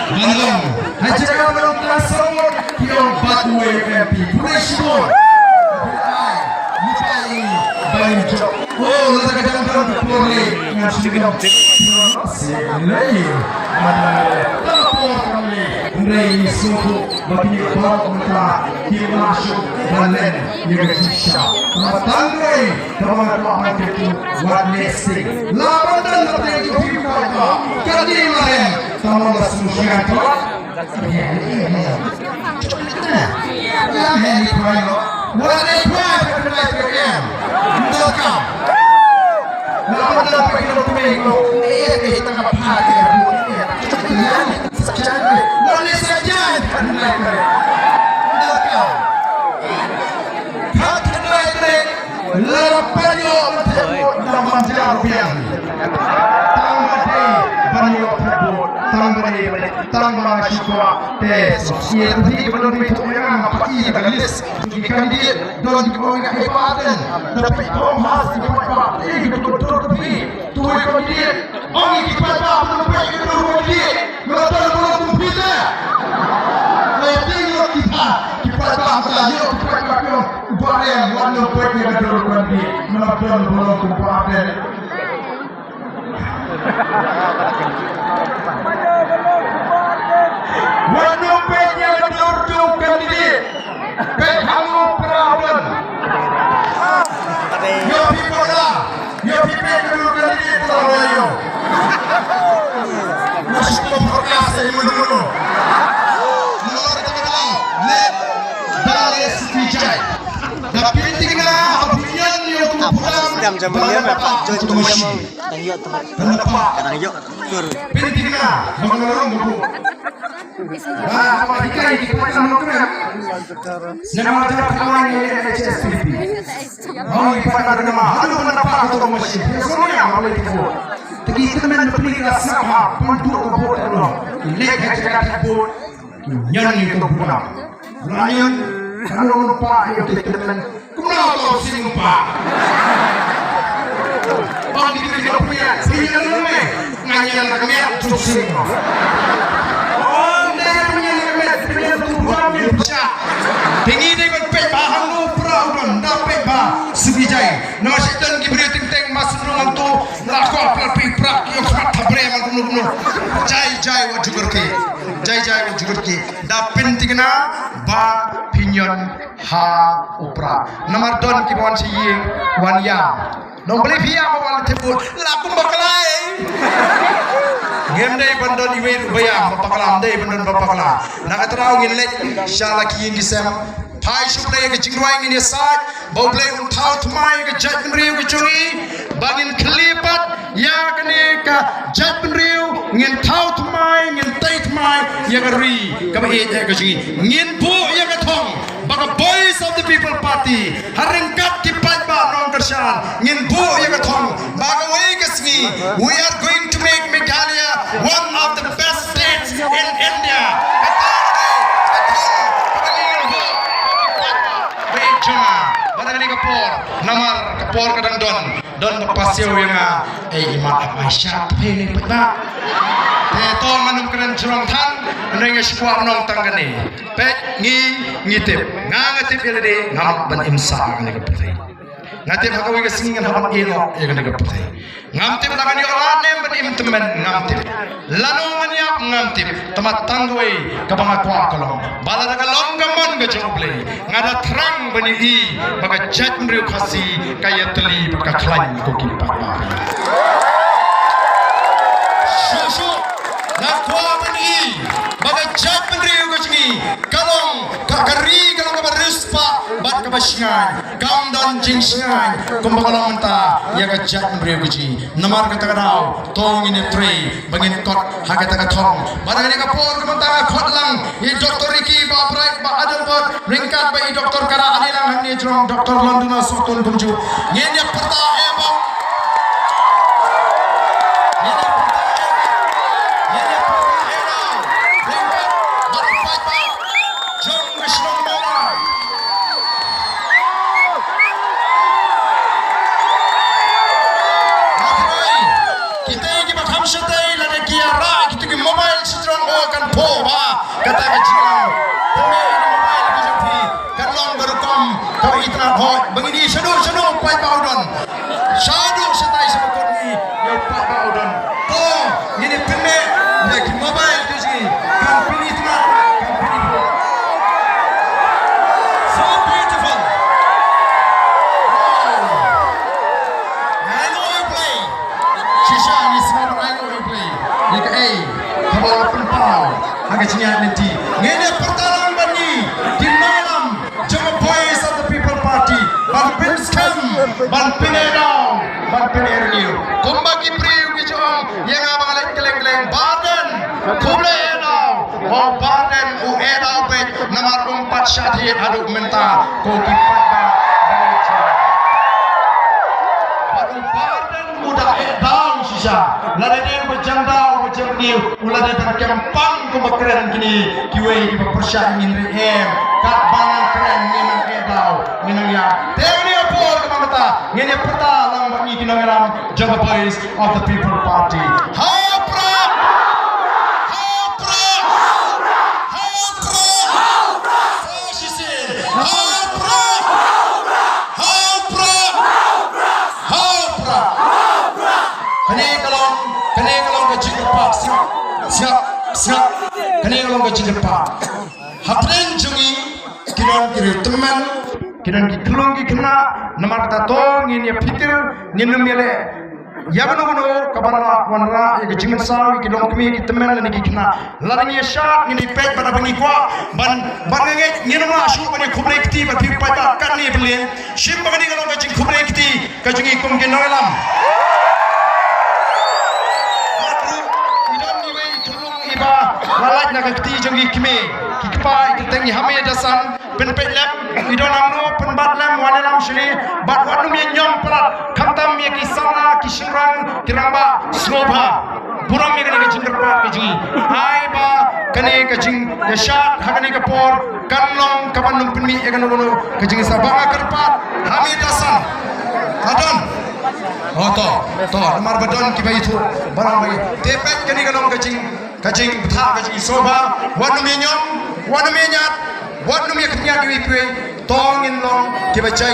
Bandung. Hajaga Bandung Klasomot Kiong Batwe MP Purishibon. Mupai Banjo. Oh, lagi dalam Polri. Ngasih Selai. Lapor kami. Rei Suku bagi bawa mereka dimasuk balen Indonesia. Matanggai teman-teman itu warnesi. Lawan dan terjadi kita. Kali lain tamu solusikan tu. Ya hei kau. Warnesi kau kerja. Dokam. Lawan dan pergi ke minggu. Ini tengah pagi. Boleh saja Lalapanyo dalam manjar biang. Banyo terbut, tangga syukwa tes. Ia tadi belum itu yang apa ini balis. Jika dia don kau ingat hebatkan, tapi kau masih hebat. Ini betul-betul tapi tuh kau dia. Orang ini pada belum baik itu kau dia. Mereka belum bisa. Tengok kita pada yuk kita barang warna putih yang dulu di melapor belum kumpulkan. Warna putih yang dulu di pengamu perawan. Yo people lah, yo people yang dulu di Tarayo. Masih memperkas ilmu. Tapi tinggal opinion yang pulang jam-jamnya berapa? Jam-jamnya kadang yuk tur. Tinggal mengeluarkan buku. Apa dikai di pasar nongkrong? Nama cara kawan ini HSPP. Oh, ibarat nama. Aduh, kenapa aku mesin? Semuanya mulai dibuat. Tapi kita menepilkan sama penduduk kebun dulu. Lek jaga kebun. Nyanyi itu pulang. Lain kalau lupa ya teman. Kenapa sih lupa? Bang di sini punya. Sini dulu ngajian kami susah. Oh, dia punya tujuan bisa. Tinggi dengan bahan lu perawan dapat bah sebijai. Nama setan kibri ting masuk rumah tu lakon pelpi prak yang cepat tabre mangun. Jai wajugerke. Jai wajugerke. Dapin tingna ba pinyon ha upra. Nomor don kibawan si wan yang. Dong beli via mawal tebut lakum bakalai. Game day bandon iwe bayam bapakalam day bandon bapakala. Nakatraw nginlet syala kiyin gisem. Pai suplay ke jingwai ngin yasaj. Bau play untau tumai ke jat penriu ke cungi. Bangin kelipat ya kene ka jat penriu ngin tau tumai ngin tai tumai ya ke ri ka ba ya ke cungi. Ngin bu ya ke thong. Baka Voice of the People Party haringkat kipat ba nong kersan ngin bu ya ke thong. Baka wei ke singi. We are going to make Meghalaya one of the best states in India. Namar kapor kadang don pasio yang iman Aisyah ini peta to manum keren curang tan neng sebuah nong tanggane pet ngitip ngatip ilade ngam ban imsa ngene kapete ngatip hakawi ke singin hamat ilo ya ngene kapete ngamtip lagani olane ban imtemen ngamtip lanu manyak ngamtip temat tanggoi kabang akwa kolong bala daga longgamon ga joble ngada terang bani i baga jat mriu khasi kaya teli baga klan ko kipa susu na kwa bani i baga jat mriu ga jingi kalong kakari kalong ka rispa bat ka basngan gamdan jingsngan kumbakalong menta ya ga jat mriu ga jingi namar ka tagarao tong ini tre bangin kot haga taga thong barangani ka por ka menta khot lang i doktor iki ba bright ba adal bot ringkat ba i doktor kara adilang hamni jrong doktor londona sotun kumju ngenya perta eba mobile strong kan po ba kata kecilan kami mobile kejati kan long berukom kau itrat hot begini sedu pai baudon sadu setai sebut ni ya pak baudon to ini peme nek mobile kejati kan pilih itrat kan pilih so beautiful I know you play Shisha ni semua I know you play ni ke kabal penpau agak cinyat nanti ngene pertarungan bani di malam Jama Boys of the People Party ban Pinscam ban Pinedau ban Pinerniu kumbagi priu kijong yang abang lek keleng-keleng badan kuble edau mau badan u edau pet nomor 4 syahid aduk menta ko kipat badan muda edau sisa lade dia berjandau macam ni ulah dia tak kempang ko bakeren gini kiwe di persyah min rehem kat banan keren minang edau minang ya teori apa ke mata ngene peta lang bagi kinangaram Java Boys of the People Party hapra hapra hapra hapra she said hapra hapra hapra kene kalong ke Jingerpak siap kene kalong ke Jingerpak hapren jungi kinon kiri teman kinon ki kelong ki kena namar kata tong ini pikir ninum mele ya bano kabara wanra ya jingan sawi ki dong kemi ki teman ni ki kena larang ya syak ni pet pada bangi kwa ban nget ninum la shu bani kubre kiti ba pi pa kan ni belen shim bani kalong ka jing kubre kiti ka jungi kum ki noelam lalaj nak keti jongi kime kikpa itengi hame dasan penpet lem idon amno penbat lem wanalam shri bat wanum yenyom plat khamtam ye kisana kishrang kiramba snobha puram ye kene jingerpa kiji ai ba kene kajing yashat hakane kapor kanlong kapanum penmi ye kene gono kajing sabanga kerpat hame dasan adon to nomor badon ki bayi tu barang bayi tepet kene kalong kajing betha kajing soba wanum yenyom wanum yenyat wanum ye kenya ki wi tong in long ki ba jai